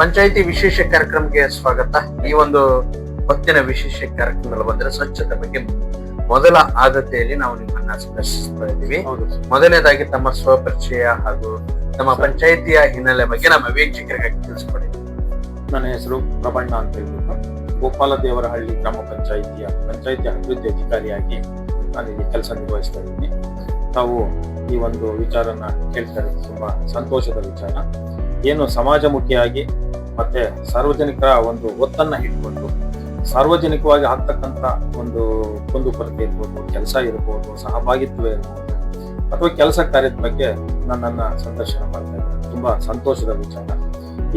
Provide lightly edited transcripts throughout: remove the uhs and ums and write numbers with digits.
ಪಂಚಾಯಿತಿ ವಿಶೇಷ ಕಾರ್ಯಕ್ರಮಕ್ಕೆ ಸ್ವಾಗತ. ಈ ಒಂದು ಹೊತ್ತಿನ ವಿಶೇಷ ಕಾರ್ಯಕ್ರಮದಲ್ಲಿ ಬಂದ್ರೆ ಸ್ವಚ್ಛತೆ ಬಗ್ಗೆ ಮೊದಲ ಆದ್ಯತೆಯಲ್ಲಿ ನಾವು ನಿಮ್ಮನ್ನ ಸ್ಪರ್ಶಿಸ್ತಾ ಇದ್ದೀವಿ. ಮೊದಲನೇದಾಗಿ ತಮ್ಮ ಸ್ವಪರಿಚಯ ಹಾಗೂ ನಮ್ಮ ಪಂಚಾಯಿತಿಯ ಹಿನ್ನೆಲೆ ಬಗ್ಗೆ ನಮ್ಮ ವೀಕ್ಷಕರಿಗೆ ತಿಳಿಸ್ಕೊಡಿ. ನನ್ನ ಹೆಸರು ಪ್ರಬಣ್ಣ ಅಂತ ಹೇಳ್ಬಿಟ್ಟು ಗೋಪಾಲದೇವರಹಳ್ಳಿ ಗ್ರಾಮ ಪಂಚಾಯಿತಿ ಅಭಿವೃದ್ಧಿ ಅಧಿಕಾರಿಯಾಗಿ ನಾನಿಲ್ಲಿ ಕೆಲಸ ನಿರ್ವಹಿಸ್ತಾ ಇದ್ದೀನಿ. ನಾವು ಈ ಒಂದು ವಿಚಾರನ ಕೇಳ್ತಾರೆ, ತುಂಬಾ ಸಂತೋಷದ ವಿಚಾರ. ಏನು ಸಮಾಜಮುಖಿಯಾಗಿ ಮತ್ತೆ ಸಾರ್ವಜನಿಕರ ಒಂದು ಒತ್ತನ್ನ ಇಟ್ಕೊಂಡು ಸಾರ್ವಜನಿಕವಾಗಿ ಆಗ್ತಕ್ಕಂಥ ಒಂದು ಕುಂದುಕೊರತೆ ಇರ್ಬೋದು, ಕೆಲಸ ಇರ್ಬೋದು, ಸಹಭಾಗಿತ್ವ ಇರ್ಬೋದು, ಅಥವಾ ಕೆಲಸ ಕಾರ್ಯದ ಬಗ್ಗೆ ನನ್ನನ್ನ ಸಂದರ್ಶನ ಮಾಡ್ತಾ ಇದ್ದಾರೆ. ತುಂಬಾ ಸಂತೋಷದ ವಿಚಾರ.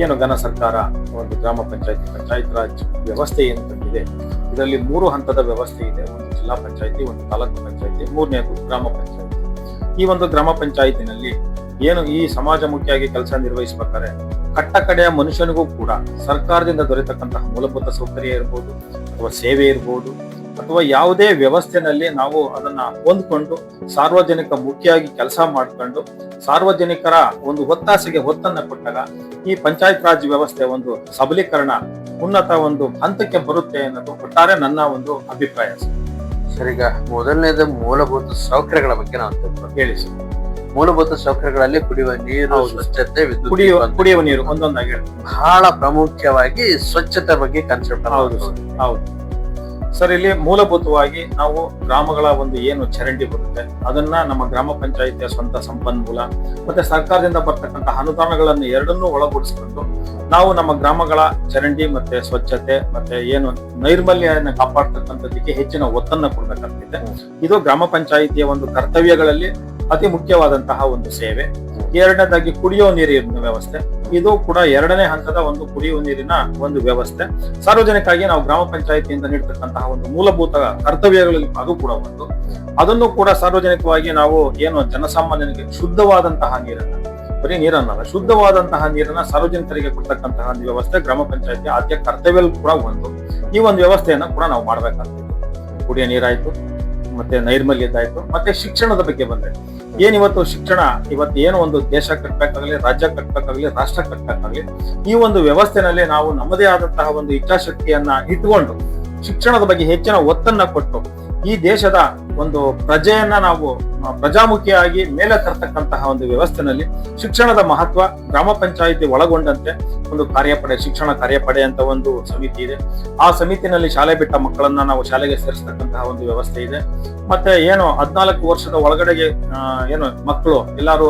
ಏನು ಘನ ಸರ್ಕಾರ ಒಂದು ಗ್ರಾಮ ಪಂಚಾಯತ್ ರಾಜ್ ವ್ಯವಸ್ಥೆ ಏನು ತಂದಿದೆ, ಇದರಲ್ಲಿ 3 ಹಂತದ ವ್ಯವಸ್ಥೆ ಇದೆ. ಒಂದು ಜಿಲ್ಲಾ ಪಂಚಾಯತಿ, ಒಂದು ತಾಲೂಕು ಪಂಚಾಯತಿ, 3ನೇದು ಗ್ರಾಮ ಪಂಚಾಯತಿ. ಈ ಒಂದು ಗ್ರಾಮ ಪಂಚಾಯತಿನಲ್ಲಿ ಏನು ಈ ಸಮಾಜಮುಖಿಯಾಗಿ ಕೆಲಸ ನಿರ್ವಹಿಸಬೇಕಾದ್ರೆ ಕಟ್ಟ ಕಡೆಯ ಮನುಷ್ಯನಿಗೂ ಕೂಡ ಸರ್ಕಾರದಿಂದ ದೊರೆತಕ್ಕಂತಹ ಮೂಲಭೂತ ಸೌಕರ್ಯ ಇರ್ಬೋದು, ಅಥವಾ ಸೇವೆ ಇರ್ಬೋದು, ಅಥವಾ ಯಾವುದೇ ವ್ಯವಸ್ಥೆನಲ್ಲಿ ನಾವು ಅದನ್ನ ಹೊಂದ್ಕೊಂಡು ಸಾರ್ವಜನಿಕ ಮುಖ್ಯವಾಗಿ ಕೆಲಸ ಮಾಡ್ಕೊಂಡು ಸಾರ್ವಜನಿಕರ ಒಂದು ಒತ್ತಾಸೆಗೆ ಒತ್ತನ್ನ ಕೊಟ್ಟಾಗ ಈ ಪಂಚಾಯತ್ ರಾಜ್ ವ್ಯವಸ್ಥೆ ಒಂದು ಸಬಲೀಕರಣ ಉನ್ನತ ಒಂದು ಹಂತಕ್ಕೆ ಬರುತ್ತೆ ಅನ್ನೋದು ಒಟ್ಟಾರೆ ನನ್ನ ಒಂದು ಅಭಿಪ್ರಾಯ. ಸರ್, ಈಗ ಮೊದಲನೇದು ಮೂಲಭೂತ ಸೌಕರ್ಯಗಳ ಬಗ್ಗೆ ನಾವು ಹೇಳಿ ಸರ್. ಮೂಲಭೂತ ಸೌಕರ್ಯಗಳಲ್ಲಿ ಕುಡಿಯುವ ನೀರು, ಸ್ವಚ್ಛತೆ, ವಿದ್ಯುತ್, ಕುಡಿಯುವ ನೀರು ಒಂದೊಂದಾಗಿ ಬಹಳ ಪ್ರಾಮುಖ್ಯವಾಗಿ ಸ್ವಚ್ಛತೆ ಬಗ್ಗೆ ಕಾನ್ಸೆಪ್ಟ್. ಹೌದು ಸರ್. ಇಲ್ಲಿ ಮೂಲಭೂತವಾಗಿ ನಾವು ಗ್ರಾಮಗಳ ಒಂದು ಏನು ಚರಂಡಿ ಬರುತ್ತೆ ಅದನ್ನ ನಮ್ಮ ಗ್ರಾಮ ಪಂಚಾಯಿತಿಯ ಸ್ವಂತ ಸಂಪನ್ಮೂಲ ಮತ್ತೆ ಸರ್ಕಾರದಿಂದ ಬರ್ತಕ್ಕಂಥ ಅನುದಾನಗಳನ್ನು ಎರಡನ್ನೂ ಒಳಗೂಡಿಸಿಕೊಂಡು ನಾವು ನಮ್ಮ ಗ್ರಾಮಗಳ ಚರಂಡಿ ಮತ್ತೆ ಸ್ವಚ್ಛತೆ ಮತ್ತೆ ಏನು ನೈರ್ಮಲ್ಯವನ್ನು ಕಾಪಾಡ್ತಕ್ಕಂಥದ್ದಕ್ಕೆ ಹೆಚ್ಚಿನ ಒತ್ತನ್ನು ಕೊಡ್ಬೇಕಾಗ್ತದೆ. ಇದು ಗ್ರಾಮ ಪಂಚಾಯಿತಿಯ ಒಂದು ಕರ್ತವ್ಯಗಳಲ್ಲಿ ಅತಿ ಮುಖ್ಯವಾದಂತಹ ಒಂದು ಸೇವೆ. ಎರಡನೇದಾಗಿ ಕುಡಿಯುವ ನೀರಿನ ವ್ಯವಸ್ಥೆ. ಇದು ಕೂಡ 2ನೇ ಹಂತದ ಒಂದು ಕುಡಿಯುವ ನೀರಿನ ಒಂದು ವ್ಯವಸ್ಥೆ. ಸಾರ್ವಜನಿಕವಾಗಿ ನಾವು ಗ್ರಾಮ ಪಂಚಾಯಿತಿಯಿಂದ ನೀಡತಕ್ಕಂತಹ ಒಂದು ಮೂಲಭೂತ ಕರ್ತವ್ಯಗಳಲ್ಲಿ ಅದು ಕೂಡ ಒಂದು. ಅದನ್ನು ಕೂಡ ಸಾರ್ವಜನಿಕವಾಗಿ ನಾವು ಏನು ಜನಸಾಮಾನ್ಯನಿಗೆ ಶುದ್ಧವಾದಂತಹ ನೀರನ್ನ, ಬರೀ ನೀರನ್ನಲ್ಲ, ಶುದ್ಧವಾದಂತಹ ನೀರನ್ನ ಸಾರ್ವಜನಿಕರಿಗೆ ಕೊಡ್ತಕ್ಕಂತಹ ಒಂದು ವ್ಯವಸ್ಥೆ ಗ್ರಾಮ ಪಂಚಾಯಿತಿಯ ಆದ್ಯ ಕರ್ತವ್ಯ ಕೂಡ ಒಂದು. ಈ ಒಂದು ವ್ಯವಸ್ಥೆಯನ್ನ ಕೂಡ ನಾವು ಮಾಡ್ಬೇಕಾಗ್ತದೆ. ಕುಡಿಯ ನೀರಾಯ್ತು, ಮತ್ತೆ ನೈರ್ಮಲ್ಯದಾಯ್ತು, ಮತ್ತೆ ಶಿಕ್ಷಣದ ಬಗ್ಗೆ ಬಂದ್ರೆ ಏನಿವತ್ತು ಶಿಕ್ಷಣ ಇವತ್ತು ಏನು ಒಂದು ದೇಶ ಕಟ್ಟಬೇಕಾಗ್ಲಿ, ರಾಜ್ಯ ಕಟ್ಟಬೇಕಾಗ್ಲಿ, ರಾಷ್ಟ್ರ ಕಟ್ಟಬೇಕಾಗ್ಲಿ, ಈ ಒಂದು ವ್ಯವಸ್ಥೆನಲ್ಲಿ ನಾವು ನಮ್ಮದೇ ಆದಂತಹ ಒಂದು ಇಚ್ಛಾಶಕ್ತಿಯನ್ನ ಇಟ್ಕೊಂಡು ಶಿಕ್ಷಣದ ಬಗ್ಗೆ ಹೆಚ್ಚಿನ ಒತ್ತನ್ನ ಕೊಟ್ಟು ಈ ದೇಶದ ಒಂದು ಪ್ರಜೆಯನ್ನ ನಾವು ಪ್ರಜಾಮುಖಿಯಾಗಿ ಮೇಲೆ ತರ್ತಕ್ಕಂತಹ ಒಂದು ವ್ಯವಸ್ಥೆನಲ್ಲಿ ಶಿಕ್ಷಣದ ಮಹತ್ವ ಗ್ರಾಮ ಪಂಚಾಯಿತಿ ಒಳಗೊಂಡಂತೆ ಒಂದು ಕಾರ್ಯಪಡೆ, ಶಿಕ್ಷಣ ಕಾರ್ಯಪಡೆ ಅಂತ ಒಂದು ಸಮಿತಿ ಇದೆ. ಆ ಸಮಿತಿನಲ್ಲಿ ಶಾಲೆ ಬಿಟ್ಟ ಮಕ್ಕಳನ್ನ ನಾವು ಶಾಲೆಗೆ ಸೇರಿಸ್ತಕ್ಕಂತಹ ಒಂದು ವ್ಯವಸ್ಥೆ ಇದೆ. ಮತ್ತೆ ಏನು 14 ವರ್ಷದ ಒಳಗಡೆಗೆ ಏನು ಮಕ್ಕಳು ಎಲ್ಲಾರು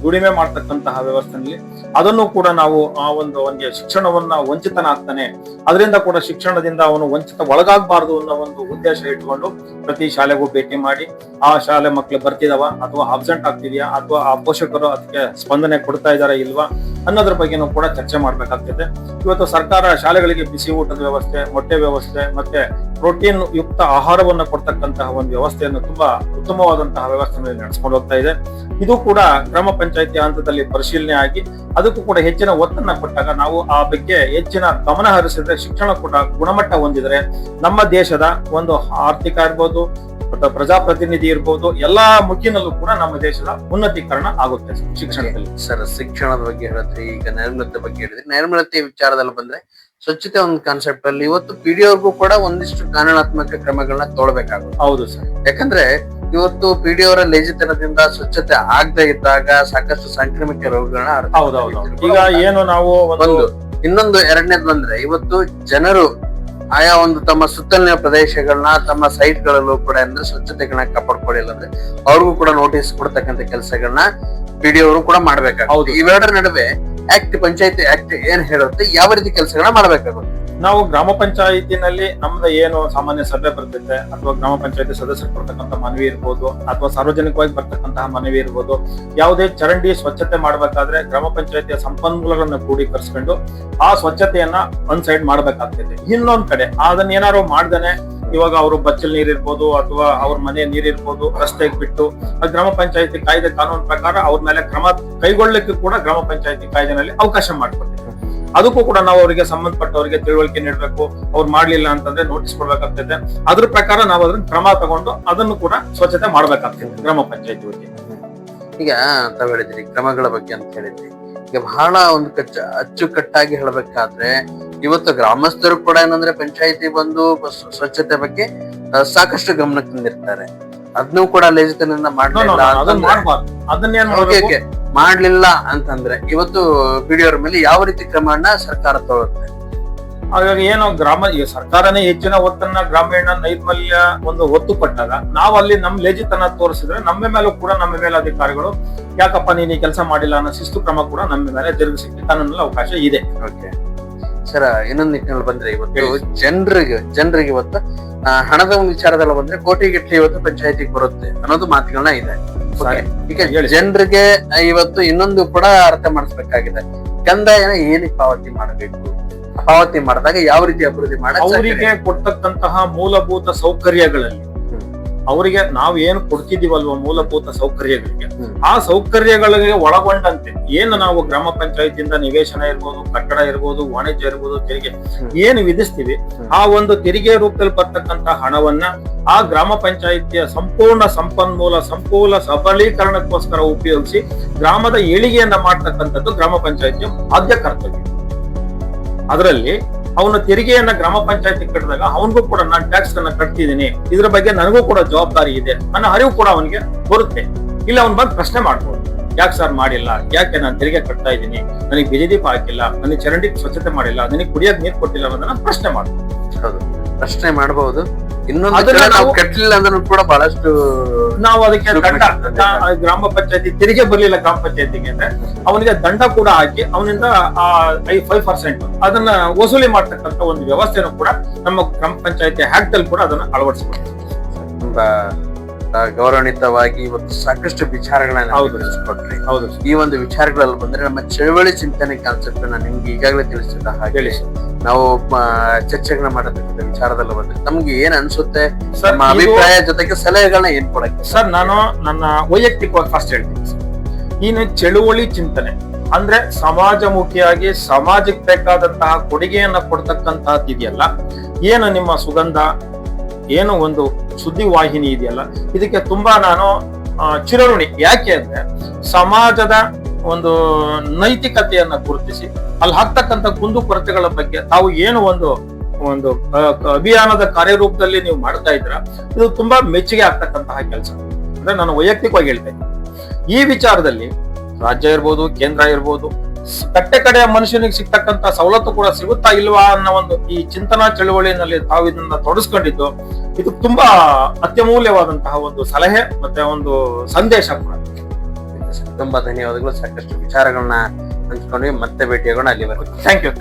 ದುಡಿಮೆ ಮಾಡ್ತಕ್ಕಂತಹ ವ್ಯವಸ್ಥೆಯಲ್ಲಿ ಅದನ್ನು ಕೂಡ ನಾವು ಆ ಒಂದು ಅವನಿಗೆ ಶಿಕ್ಷಣವನ್ನ ವಂಚಿತನಾಗ್ತಾನೆ, ಅದರಿಂದ ಕೂಡ ಶಿಕ್ಷಣದಿಂದ ಅವನು ವಂಚಿತ ಒಳಗಾಗಬಾರದು ಅನ್ನೋ ಒಂದು ಉದ್ದೇಶ ಇಟ್ಕೊಂಡು ಪ್ರತಿ ಶಾಲೆಗೂ ಭೇಟಿ ಮಾಡಿ ಆ ಶಾಲೆ ಮಕ್ಕಳು ಬರ್ತಿದಾವ ಅಥವಾ ಅಬ್ಸೆಂಟ್ ಆಗ್ತಿದ್ಯಾ ಅಥವಾ ಆ ಪೋಷಕರು ಅದಕ್ಕೆ ಸ್ಪಂದನೆ ಕೊಡ್ತಾ ಇದಾರ ಇಲ್ವಾ ಅನ್ನೋದ್ರ ಬಗ್ಗೆನೂ ಕೂಡ ಚರ್ಚೆ ಮಾಡ್ಬೇಕಾಗ್ತದೆ. ಇವತ್ತು ಸರ್ಕಾರ ಶಾಲೆಗಳಿಗೆ ಬಿಸಿ ಊಟದ ವ್ಯವಸ್ಥೆ, ಮೊಟ್ಟೆ ವ್ಯವಸ್ಥೆ ಮತ್ತೆ ಪ್ರೋಟೀನ್ ಯುಕ್ತ ಆಹಾರವನ್ನು ಕೊಡ್ತಕ್ಕಂತಹ ಒಂದು ವ್ಯವಸ್ಥೆಯನ್ನು ತುಂಬಾ ಉತ್ತಮವಾದಂತಹ ವ್ಯವಸ್ಥೆಯಲ್ಲಿ ನಡೆಸ್ಕೊಂಡು ಹೋಗ್ತಾ ಇದೆ. ಇದು ಕೂಡ ಗ್ರಾಮ ಪಂಚಾಯಿತಿ ಹಂತದಲ್ಲಿ ಪರಿಶೀಲನೆ ಆಗಿ ಅದಕ್ಕೂ ಕೂಡ ಹೆಚ್ಚಿನ ಒತ್ತನ್ನ ಕೊಟ್ಟಾಗ ನಾವು ಆ ಬಗ್ಗೆ ಹೆಚ್ಚಿನ ಗಮನ ಹರಿಸಿದ್ರೆ ಶಿಕ್ಷಣ ಕೂಡ ಗುಣಮಟ್ಟ ಹೊಂದಿದ್ರೆ ನಮ್ಮ ದೇಶದ ಒಂದು ಆರ್ಥಿಕ ಇರ್ಬೋದು, ಪ್ರಜಾಪ್ರತಿನಿಧಿ ಇರ್ಬೋದು, ಎಲ್ಲಾ ಮುಖಿನಲ್ಲೂ ಕೂಡ ನಮ್ಮ ದೇಶದ ಉನ್ನತೀಕರಣ ಆಗುತ್ತೆ ಶಿಕ್ಷಣದಲ್ಲಿ. ಸರ್, ಶಿಕ್ಷಣದ ಬಗ್ಗೆ ಹೇಳಿದ್ರಿ, ಈಗ ನೈರ್ಮಲ್ಯತೆ ಬಗ್ಗೆ ಹೇಳಿದ್ರಿ. ನೈರ್ಮಲ್ಯತೆ ವಿಚಾರದಲ್ಲಿ ಬಂದ್ರೆ ಸ್ವಚ್ಛತೆ ಒಂದು ಕಾನ್ಸೆಪ್ಟ್ ಅಲ್ಲಿ ಇವತ್ತು ಪಿಡಿಒರ್ಗೂ ಕೂಡ ಒಂದಿಷ್ಟು ಕಾನೂನಾತ್ಮಕ ಕ್ರಮಗಳನ್ನ ತೊಗೊಳ್ಬೇಕಾಗುತ್ತೆ. ಹೌದು ಸರ್. ಯಾಕಂದ್ರೆ ಇವತ್ತು ಪಿಡಿಒರ ಲೇಜಿತನದಿಂದ ಸ್ವಚ್ಛತೆ ಆಗದೆ ಇದ್ದಾಗ ಸಾಕಷ್ಟು ಸಾಂಕ್ರಾಮಿಕ ರೋಗಗಳನ್ನ ಹೌದೌದು. ಈಗ ಏನು ನಾವು ಇನ್ನೊಂದು ಎರಡನೇದು ಬಂದ್ರೆ ಇವತ್ತು ಜನರು ಆಯಾ ಒಂದು ತಮ್ಮ ಸುತ್ತಲಿನ ಪ್ರದೇಶಗಳನ್ನ ತಮ್ಮ ಸೈಟ್ ಗಳಲ್ಲೂ ಕೂಡ ಅಂದ್ರೆ ಸ್ವಚ್ಛತೆಗಳನ್ನ ಕಾಪಾಡ್ಕೊಳ್ಳಿಲ್ಲ ಅಂದ್ರೆ ಅವ್ರಿಗೂ ಕೂಡ ನೋಟಿಸ್ ಕೊಡ್ತಕ್ಕಂಥ ಕೆಲಸಗಳನ್ನ ಪಿಡಿಒರು ಕೂಡ ಮಾಡ್ಬೇಕಾಗುತ್ತೆ. ಇವೆರಡರ ನಡುವೆ ಪಂಚಾಯತಿ ಆಕ್ಟ್ ಏನ್ ಹೇಳುತ್ತೆ, ಯಾವ ರೀತಿ ಕೆಲಸಗಳನ್ನ ಮಾಡ್ಬೇಕಾಗುತ್ತೆ? ನಾವು ಗ್ರಾಮ ಪಂಚಾಯಿತಿನಲ್ಲಿ ನಮ್ದು ಏನು ಸಾಮಾನ್ಯ ಸಭೆ ಬರ್ತೈತೆ ಅಥವಾ ಗ್ರಾಮ ಪಂಚಾಯತಿ ಸದಸ್ಯರು ಬರ್ತಕ್ಕಂಥ ಮನವಿ ಇರ್ಬೋದು ಅಥವಾ ಸಾರ್ವಜನಿಕವಾಗಿ ಬರ್ತಕ್ಕಂತಹ ಮನವಿ ಇರ್ಬೋದು, ಯಾವುದೇ ಚರಂಡಿ ಸ್ವಚ್ಛತೆ ಮಾಡ್ಬೇಕಾದ್ರೆ ಗ್ರಾಮ ಪಂಚಾಯತಿಯ ಸಂಪನ್ಮೂಲಗಳನ್ನ ಕ್ರೋಢೀಕರಿಸ್ಕೊಂಡು ಆ ಸ್ವಚ್ಛತೆಯನ್ನ ಒಂದ್ ಸೈಡ್ ಮಾಡ್ಬೇಕಾಗ್ತೈತೆ. ಇನ್ನೊಂದ್ ಕಡೆ ಅದನ್ನ ಏನಾದ್ರು ಮಾಡ್ದೇನೆ ಇವಾಗ ಅವರು ಬಚ್ಚಲ್ ನೀರಿರ್ಬೋದು ಅಥವಾ ಅವ್ರ ಮನೆ ನೀರಿರ್ಬೋದು ರಸ್ತೆಗೆ ಬಿಟ್ಟು ಗ್ರಾಮ ಪಂಚಾಯತಿ ಕಾಯ್ದೆ ಕಾನೂನು ಪ್ರಕಾರ ಅವ್ರ ಮೇಲೆ ಕ್ರಮ ಕೈಗೊಳ್ಳಲಿಕ್ಕೆ ಕೂಡ ಗ್ರಾಮ ಪಂಚಾಯತಿ ಕಾಯ್ದೆನಲ್ಲಿ ಅವಕಾಶ ಮಾಡ್ಕೊಡ್ತೀವಿ. ಅದಕ್ಕೂ ಕೂಡ ನಾವು ಅವರಿಗೆ ಸಂಬಂಧಪಟ್ಟವರಿಗೆ ತಿಳುವಳಿಕೆ ನೀಡಬೇಕು. ಅವ್ರು ಮಾಡ್ಲಿಲ್ಲ ಅಂತಂದ್ರೆ ನೋಟಿಸ್ ಕೊಡ್ಬೇಕಾಗ್ತದೆ. ಅದ್ರ ಪ್ರಕಾರ ನಾವು ಅದನ್ನ ಕ್ರಮ ತಗೊಂಡು ಅದನ್ನು ಕೂಡ ಸ್ವಚ್ಛತೆ ಮಾಡ್ಬೇಕಾಗ್ತದೆ ಗ್ರಾಮ ಪಂಚಾಯತಿ ಬಗ್ಗೆ. ಈಗ ತಾವ್ ಹೇಳಿದ್ರಿ ಕ್ರಮಗಳ ಬಗ್ಗೆ ಅಂತ ಹೇಳಿದ್ರಿ. ಈಗ ಬಹಳ ಒಂದು ಅಚ್ಚುಕಟ್ಟಾಗಿ ಹೇಳ್ಬೇಕಾದ್ರೆ ಇವತ್ತು ಗ್ರಾಮಸ್ಥರು ಕೂಡ ಏನಂದ್ರೆ ಪಂಚಾಯತಿ ಬಂದು ಸ್ವಚ್ಛತೆ ಬಗ್ಗೆ ಸಾಕಷ್ಟು ಗಮನ ತಂದಿರ್ತಾರೆ. ಅದನ್ನು ಕೂಡ ಲೇಜಿತನದಿಂದ ಮಾಡ್ಲಿಲ್ಲ ಅದನ್ನ ಮಾಡ್ಬಾರ್ದು. ಅದನ್ನೇನ್ ಓಕೆ ಮಾಡ್ಬೇಕು? ಓಕೆ ಮಾಡ್ಲಿಲ್ಲ ಅಂತಂದ್ರೆ ಇವತ್ತು ಬಿಡಿಯೋರ್ ಮೇಲೆ ಯಾವ ರೀತಿ ಕ್ರಮವನ್ನ ಸರ್ಕಾರ ತಗೊಳುತ್ತೆ? ಹಾಗಾಗಿ ಏನು ಈ ಸರ್ಕಾರನೇ ಹೆಚ್ಚಿನ ಒತ್ತನ್ನ ಗ್ರಾಮೀಣ ನೈರ್ಮಲ್ಯ ಒಂದು ಒತ್ತು ಕೊಟ್ಟಾಗ ನಾವು ಅಲ್ಲಿ ನಮ್ ಲೇಜಿತನ ತೋರಿಸಿದ್ರೆ ನಮ್ಮ ಮೇಲೆ ಅಧಿಕಾರಿಗಳು ಯಾಕಪ್ಪ ನೀನ್ ಈ ಕೆಲಸ ಮಾಡಿಲ್ಲ ಅನ್ನೋ ಶಿಸ್ತು ಕ್ರಮ ಕೂಡ ನಮ್ಮ ಮೇಲೆ ಜರುಗಿಸಲಿಕ್ಕೆ ಕಾನೂನಲ್ಲಿ ಅವಕಾಶ ಇದೆ. ಓಕೆ ಸರ್, ಇನ್ನೊಂದು ನಿಟ್ಟಿನಲ್ಲಿ ಬಂದ್ರೆ ಇವತ್ತು ಜನರಿಗೆ ಇವತ್ತು ಹಣದ ಒಂದು ವಿಚಾರದಲ್ಲಿ ಬಂದ್ರೆ ಕೋಟಿಗಟ್ಟಲೆ ಇವತ್ತು ಪಂಚಾಯತಿಗೆ ಬರುತ್ತೆ ಅನ್ನೋದು ಮಾತುಗಳನ್ನ ಇದೆ. ಈಗ ಜನರಿಗೆ ಇವತ್ತು ಇನ್ನೊಂದು ಕೂಡ ಅರ್ಥ ಮಾಡಿಸ್ಬೇಕಾಗಿದೆ, ಕಂದಾಯನ ಏನಕ್ಕೆ ಪಾವತಿ ಮಾಡಬೇಕು, ಪಾವತಿ ಮಾಡಿದಾಗ ಯಾವ ರೀತಿ ಅಭಿವೃದ್ಧಿ ಅವರಿಗೆ ಕೊಡ್ತಕ್ಕಂತಹ ಮೂಲಭೂತ ಸೌಕರ್ಯಗಳಲ್ಲಿ ಅವರಿಗೆ ನಾವು ಏನು ಕೊಡ್ತಿದೀವಲ್ವ ಮೂಲಭೂತ ಸೌಕರ್ಯಗಳಿಗೆ, ಆ ಸೌಕರ್ಯಗಳಿಗೆ ಒಳಗೊಂಡಂತೆ ಏನು ನಾವು ಗ್ರಾಮ ಪಂಚಾಯತಿಯಿಂದ ನಿವೇಶನ ಇರ್ಬೋದು, ಕಟ್ಟಡ ಇರ್ಬೋದು, ವಾಣಿಜ್ಯ ಇರ್ಬೋದು, ತೆರಿಗೆ ಏನು ವಿಧಿಸ್ತೀವಿ, ಆ ಒಂದು ತೆರಿಗೆ ರೂಪದಲ್ಲಿ ಬರ್ತಕ್ಕಂತಹ ಹಣವನ್ನ ಆ ಗ್ರಾಮ ಪಂಚಾಯತಿಯ ಸಂಪೂರ್ಣ ಸಂಪೂರ್ಣ ಸಬಲೀಕರಣಕ್ಕೋಸ್ಕರ ಉಪಯೋಗಿಸಿ ಗ್ರಾಮದ ಏಳಿಗೆಯನ್ನ ಮಾಡ್ತಕ್ಕಂಥದ್ದು ಗ್ರಾಮ ಪಂಚಾಯತಿಯ ಆದ್ಯ ಕರ್ತವ್ಯ. ಅದರಲ್ಲಿ ಅವನ ತೆರಿಗೆಯನ್ನ ಗ್ರಾಮ ಪಂಚಾಯತಿ ಕಟ್ಟಿದಾಗ ಅವನಿಗೂ ಕೂಡ ನಾನು ಟ್ಯಾಕ್ಸ್ ಅನ್ನ ಕಟ್ತಿದ್ದೀನಿ, ಇದ್ರ ಬಗ್ಗೆ ನನಗೂ ಕೂಡ ಜವಾಬ್ದಾರಿ ಇದೆ ಅನ್ನೋ ಅರಿವು ಕೂಡ ಅವನಿಗೆ ಬರುತ್ತೆ. ಇಲ್ಲ ಅವ್ನ್ ಬಂದು ಪ್ರಶ್ನೆ ಮಾಡ್ಬೋದು, ಯಾಕೆ ಸರ್ ಮಾಡಿಲ್ಲ, ಯಾಕೆ ನಾನು ತೆರಿಗೆ ಕಟ್ತಾ ಇದ್ದೀನಿ, ನನಗೆ ಬಿಜೆದೀಪ ಹಾಕಿಲ್ಲ, ನನಗೆ ಚರಂಡಿ ಸ್ವಚ್ಛತೆ ಮಾಡಿಲ್ಲ, ನನಗೆ ಕುಡಿಯೋಕ್ ನೀರು ಕೊಟ್ಟಿಲ್ಲ ಅನ್ನೋದನ್ನ ಪ್ರಶ್ನೆ ಮಾಡ್ಬೋದು. ಹೌದು, ಪ್ರಶ್ನೆ ಮಾಡಬಹುದು. ಇನ್ನೊಂದು ನಾವು ಕಟ್ಟಲಿಲ್ಲ ಅಂದ್ರೂ ಕೂಡ ಬಹಳಷ್ಟು ನಾವು ಅದಕ್ಕೆ ದಂಡ, ಗ್ರಾಮ ಪಂಚಾಯತಿ ತೆರಿಗೆ ಬರ್ಲಿಲ್ಲ ಗ್ರಾಮ ಪಂಚಾಯತಿಗೆ ಅಂದ್ರೆ ಅವನಿಗೆ ದಂಡ ಕೂಡ ಹಾಕಿ ಅವನಿಂದ 5% ಅದನ್ನ ವಸೂಲಿ ಮಾಡ್ತಕ್ಕಂಥ ಒಂದು ವ್ಯವಸ್ಥೆನೂ ಕೂಡ ನಮ್ಮ ಗ್ರಾಮ ಪಂಚಾಯತಿ ಆಕ್ಟ್ ಅಲ್ಲಿ ಕೂಡ ಅದನ್ನ ಅಳವಡಿಸಬಹುದು. ತುಂಬಾ ಗೌರವಾನ್ವಿತವಾಗಿ ಇವತ್ತು ಸಾಕಷ್ಟು ವಿಚಾರಗಳನ್ನ ತಿಳಿಸ್ಕೊಟ್ರಿ. ಹೌದು, ಈ ಒಂದು ವಿಚಾರಗಳಲ್ಲಿ ಬಂದ್ರೆ ನಮ್ಮ ಚಳವಳಿ ಚಿಂತನೆ ಕಾನ್ಸೆಪ್ಟ್ ನ ನಿಮ್ಗೆ ಈಗಾಗಲೇ ತಿಳಿಸಿದ ಹಾಗೆ ನಾವು ಚರ್ಚೆಗಳನ್ನ ಮಾಡತಕ್ಕಂಥ ವಿಚಾರದಲ್ಲಿ ಬಂದ್ರೆ ನಮ್ಗೆ ಏನ್ ಅನ್ಸುತ್ತೆ, ನಮ್ಮ ಅಭಿಪ್ರಾಯ ಜೊತೆಗೆ ಸಲಹೆಗಳನ್ನ ಏನ್ ಕೊಡಕ್ಕೆ? ಸರ್, ನಾನು ನನ್ನ ವೈಯಕ್ತಿಕವಾಗಿ ಫಸ್ಟ್ ಹೇಳ್ತೀನಿ ಸರ್, ಇನ್ನು ಚಳುವಳಿ ಚಿಂತನೆ ಅಂದ್ರೆ ಸಮಾಜಮುಖಿಯಾಗಿ ಸಮಾಜಕ್ಕೆ ಬೇಕಾದಂತಹ ಕೊಡುಗೆಯನ್ನ ಕೊಡ್ತಕ್ಕಂತಹದ್ದು ಇದೆಯಲ್ಲ, ಏನು ನಿಮ್ಮ ಸುಗಂಧ ಏನು ಒಂದು ಸುದ್ದಿ ವಾಹಿನಿ ಇದೆಯಲ್ಲ, ಇದಕ್ಕೆ ತುಂಬಾ ನಾನು ಚಿರಋಣಿ. ಯಾಕೆ ಅಂದ್ರೆ ಸಮಾಜದ ಒಂದು ನೈತಿಕತೆಯನ್ನ ಗುರುತಿಸಿ ಅಲ್ಲಿ ಆಗ್ತಕ್ಕಂಥ ಕುಂದುಕೊರತೆಗಳ ಬಗ್ಗೆ ತಾವು ಏನು ಒಂದು ಅಭಿಯಾನದ ಕಾರ್ಯರೂಪದಲ್ಲಿ ನೀವು ಮಾಡ್ತಾ ಇದ್ರ, ಇದು ತುಂಬಾ ಮೆಚ್ಚುಗೆ ಆಗ್ತಕ್ಕಂತಹ ಕೆಲಸ. ಅಂದ್ರೆ ನಾನು ವೈಯಕ್ತಿಕವಾಗಿ ಹೇಳ್ತಾ ಇದ್ದೀನಿ, ಈ ವಿಚಾರದಲ್ಲಿ ರಾಜ್ಯ ಇರ್ಬೋದು, ಕೇಂದ್ರ ಇರ್ಬೋದು, ಕಡೆಯ ಮನುಷ್ಯನಿಗೆ ಸಿಗ್ತಕ್ಕಂತ ಸವಲತ್ತು ಕೂಡ ಸಿಗುತ್ತಾ ಇಲ್ವಾ ಅನ್ನೋ ಒಂದು ಈ ಚಿಂತನಾ ಚಳವಳಿಯಲ್ಲಿ ತಾವು ಇದನ್ನ ತೊಡಸ್ಕೊಂಡಿದ್ದು, ಇದು ತುಂಬಾ ಅತ್ಯಮೂಲ್ಯವಾದಂತಹ ಒಂದು ಸಲಹೆ ಮತ್ತೆ ಒಂದು ಸಂದೇಶ ಕೂಡ. ತುಂಬಾ ಧನ್ಯವಾದಗಳು. ಸಾಕಷ್ಟು ವಿಚಾರಗಳನ್ನ ಹಂಚ್ಕೊಂಡ್ವಿ. ಮತ್ತೆ ಭೇಟಿಯಾಗೋಣ. ಅಲ್ಲಿವರೆಗೂ ಥ್ಯಾಂಕ್ ಯು.